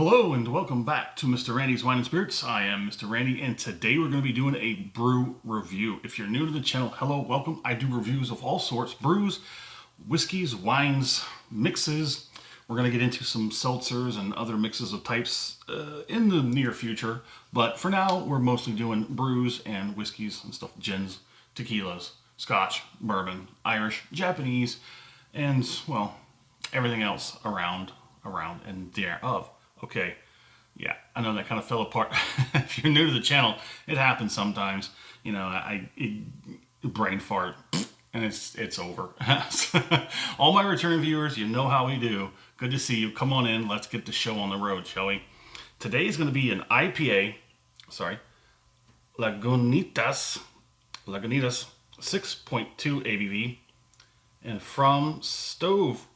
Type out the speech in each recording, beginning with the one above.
Hello and welcome back to Mr. Randy's Wine and Spirits. I am Mr. Randy and today we're going to be doing a brew review. If you're new to the channel, hello, welcome. I do reviews of all sorts, brews, whiskeys, wines, mixes. We're going to get into some seltzers and other mixes of types in the near future. But for now, we're mostly doing brews and whiskeys and stuff, gins, tequilas, scotch, bourbon, Irish, Japanese, and, well, everything else around and thereof. Okay, yeah, I know that kind of fell apart. If you're new to the channel, it happens sometimes. You know, brain fart, and it's over. All my returning viewers, you know how we do. Good to see you. Come on in. Let's get the show on the road, shall we? Today is going to be an IPA. Sorry, Lagunitas 6.2 ABV, and from stovetop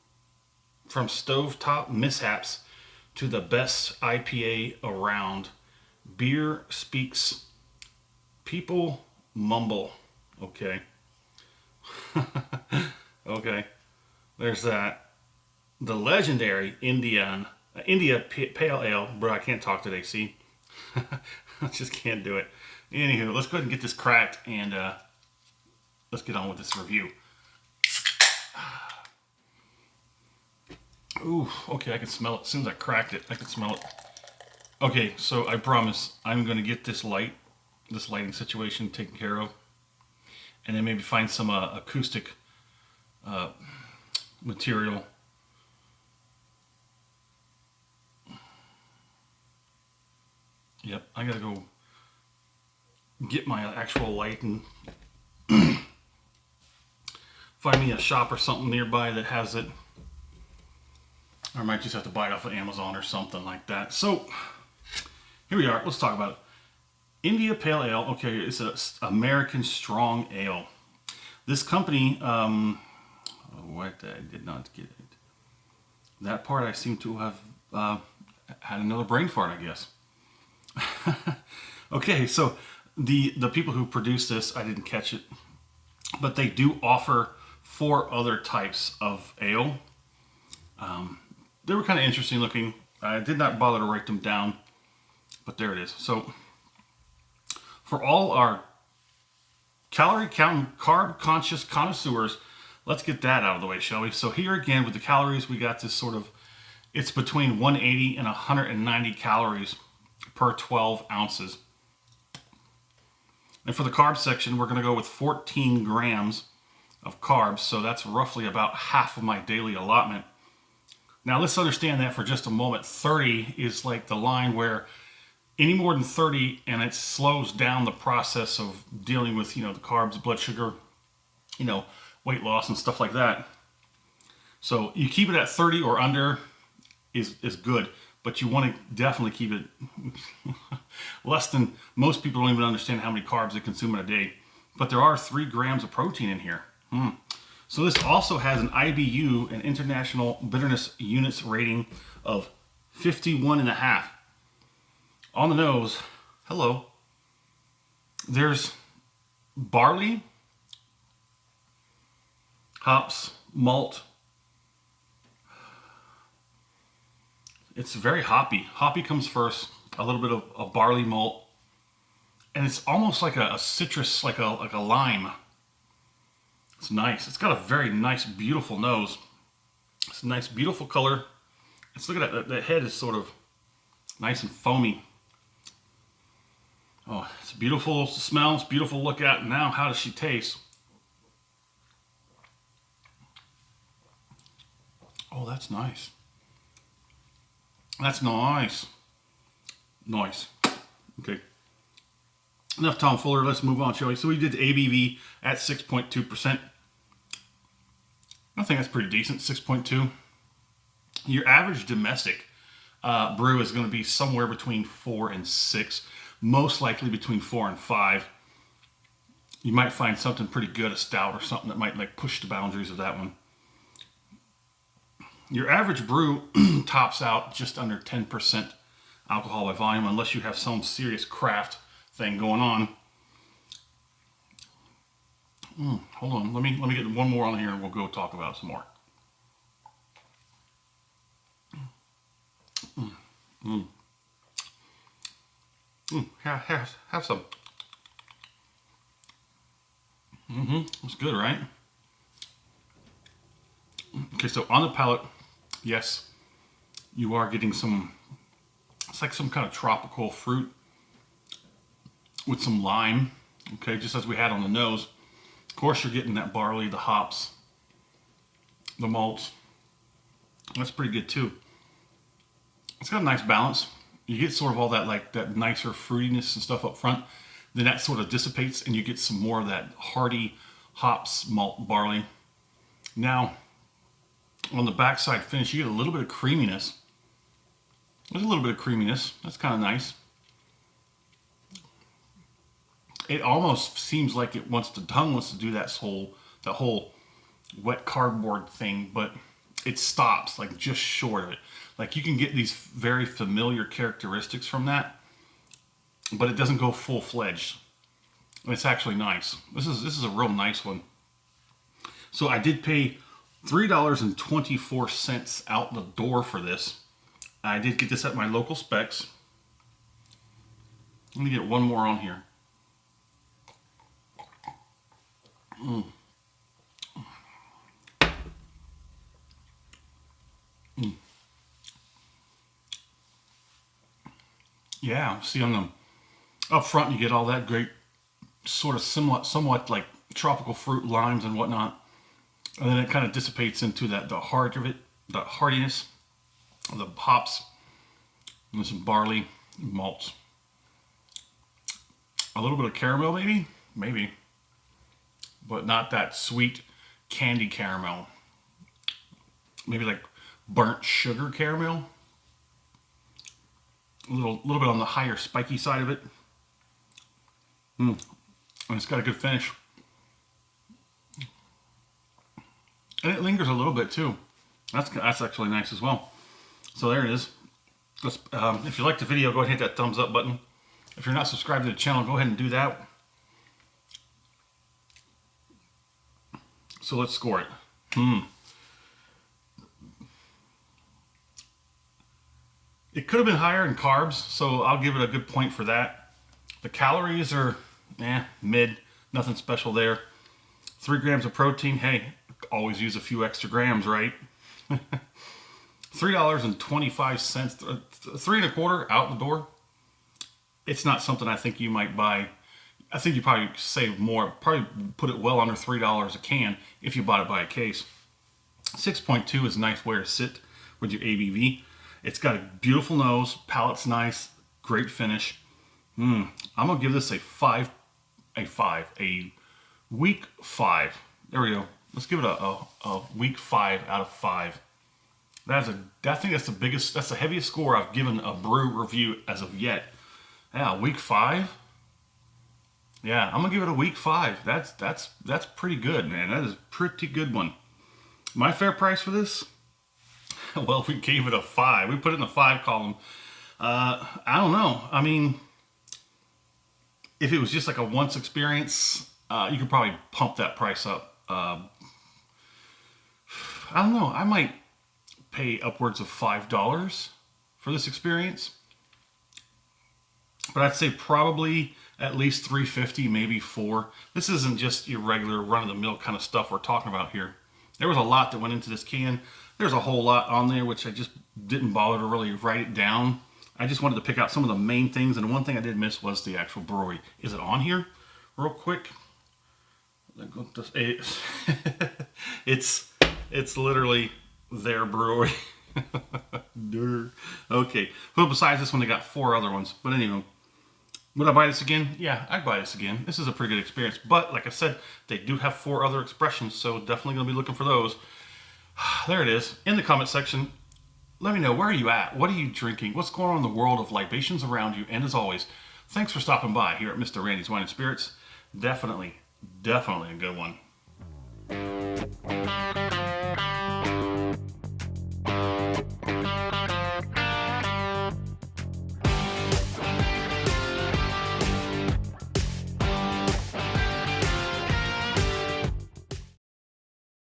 mishaps to the best IPA around. Beer speaks, people mumble. Okay. Okay. There's that. The legendary India Pale Ale. Bro, I can't talk today, see? I just can't do it. Anywho, let's go ahead and get this cracked and let's get on with this review. Ooh, okay, I can smell it. As soon as I cracked it, I can smell it. Okay, so I promise I'm going to get this lighting situation taken care of. And then maybe find some acoustic material. Yep, I gotta go get my actual light and find me a shop or something nearby that has it. Or I might just have to buy it off of Amazon or something like that. So, here we are. Let's talk about it. India Pale Ale. Okay, it's an American Strong Ale. This company, what? I did not get it. That part I seem to have had another brain fart, I guess. Okay, so the people who produce this, I didn't catch it. But they do offer 4 other types of ale. They were kind of interesting looking. I did not bother to write them down, but there it is. So, for all our calorie counting, carb conscious connoisseurs, let's get that out of the way, shall we? So here again with the calories, we got this sort of, it's between 180 and 190 calories per 12 ounces. And for the carb section, we're going to go with 14 grams of carbs. So that's roughly about half of my daily allotment. Now let's understand that for just a moment. 30 is like the line where any more than 30 and it slows down the process of dealing with, you know, the carbs, blood sugar, you know, weight loss and stuff like that. So you keep it at 30 or under is good, but you want to definitely keep it less than, most people don't even understand how many carbs they consume in a day. But there are 3 grams of protein in here. So this also has an IBU, an International Bitterness Units rating of 51.5. On the nose, hello, there's barley, hops, malt. It's very hoppy. Hoppy comes first, a little bit of barley malt, and it's almost like a citrus, like a lime. It's nice. It's got a very nice, beautiful nose. It's a nice, beautiful color. Let's look at that. The head is sort of nice and foamy. Oh, it's beautiful to smell. It's beautiful to look at. Now, how does she taste? Oh, that's nice. That's nice. Nice. Okay. Enough tomfoolery. Let's move on, shall we? So we did ABV at 6.2%. I think that's pretty decent, 6.2. Your average domestic brew is going to be somewhere between 4 and 6. Most likely between 4 and 5. You might find something pretty good, a stout or something that might like push the boundaries of that one. Your average brew tops out just under 10% alcohol by volume, unless you have some serious craft thing going on. Hold on, let me get one more on here and we'll go talk about it some more. Have some. It's good, right? Okay, so on the palate, yes, you are getting some, it's like some kind of tropical fruit with some lime, okay, just as we had on the nose. Of course, you're getting that barley, the hops, the malts. That's pretty good too. It's got a nice balance. You get sort of all that, like that nicer fruitiness and stuff up front. Then that sort of dissipates and you get some more of that hearty hops, malt, barley. Now, on the backside finish, you get a little bit of creaminess. There's a little bit of creaminess. That's kind of nice. It almost seems like the tongue wants to do that whole wet cardboard thing, but it stops like just short of it. Like you can get these very familiar characteristics from that, but it doesn't go full-fledged. It's actually nice. This is a real nice one. So I did pay $3.24 out the door for this. I did get this at my local Specs. Let me get one more on here. Yeah, see on the up front you get all that great sort of somewhat like tropical fruit, limes and whatnot, and then it kind of dissipates into the heart of it, the heartiness, the hops, and some barley, malts, a little bit of caramel maybe, but not that sweet candy caramel. Maybe like burnt sugar caramel. A little bit on the higher spiky side of it. And it's got a good finish. And it lingers a little bit too. That's actually nice as well. So there it is. If you liked the video, go ahead and hit that thumbs up button. If you're not subscribed to the channel, go ahead and do that. So let's score it. It could have been higher in carbs, so I'll give it a good point for that. The calories are mid, nothing special there. 3 grams of protein, hey, always use a few extra grams, right? $3.25, $3.25 out the door. It's not something I think you might buy. I think you probably save more, probably put it well under $3 a can if you bought it by a case. 6.2 is a nice way to sit with your ABV. It's got a beautiful nose, palate's nice, great finish. I'm gonna give this a weak 5. There we go. Let's give it a weak 5 out of 5. I think that's the heaviest score I've given a brew review as of yet. Yeah, week 5. Yeah, I'm gonna give it a week 5. That's pretty good, man. That is a pretty good one. My fair price for this? Well, we gave it a 5. We put it in the 5 column. I don't know. I mean, if it was just like a once experience, you could probably pump that price up. I don't know. I might pay upwards of $5 for this experience. But I'd say probably at least $3.50, maybe $4. This isn't just your regular run-of-the-mill kind of stuff we're talking about here. There was a lot that went into this can. There's a whole lot on there, which I just didn't bother to really write it down. I just wanted to pick out some of the main things, and one thing I did miss was the actual brewery. Is it on here? Real quick. It's literally their brewery. Okay. Well, besides this one, they got 4 other ones. But anyway, would I buy this again? Yeah, I'd buy this again. This is a pretty good experience. But like I said, they do have 4 other expressions, so definitely going to be looking for those. There it is. In the comment section, let me know, where are you at? What are you drinking? What's going on in the world of libations around you? And as always, thanks for stopping by here at Mr. Randy's Wine and Spirits. Definitely a good one.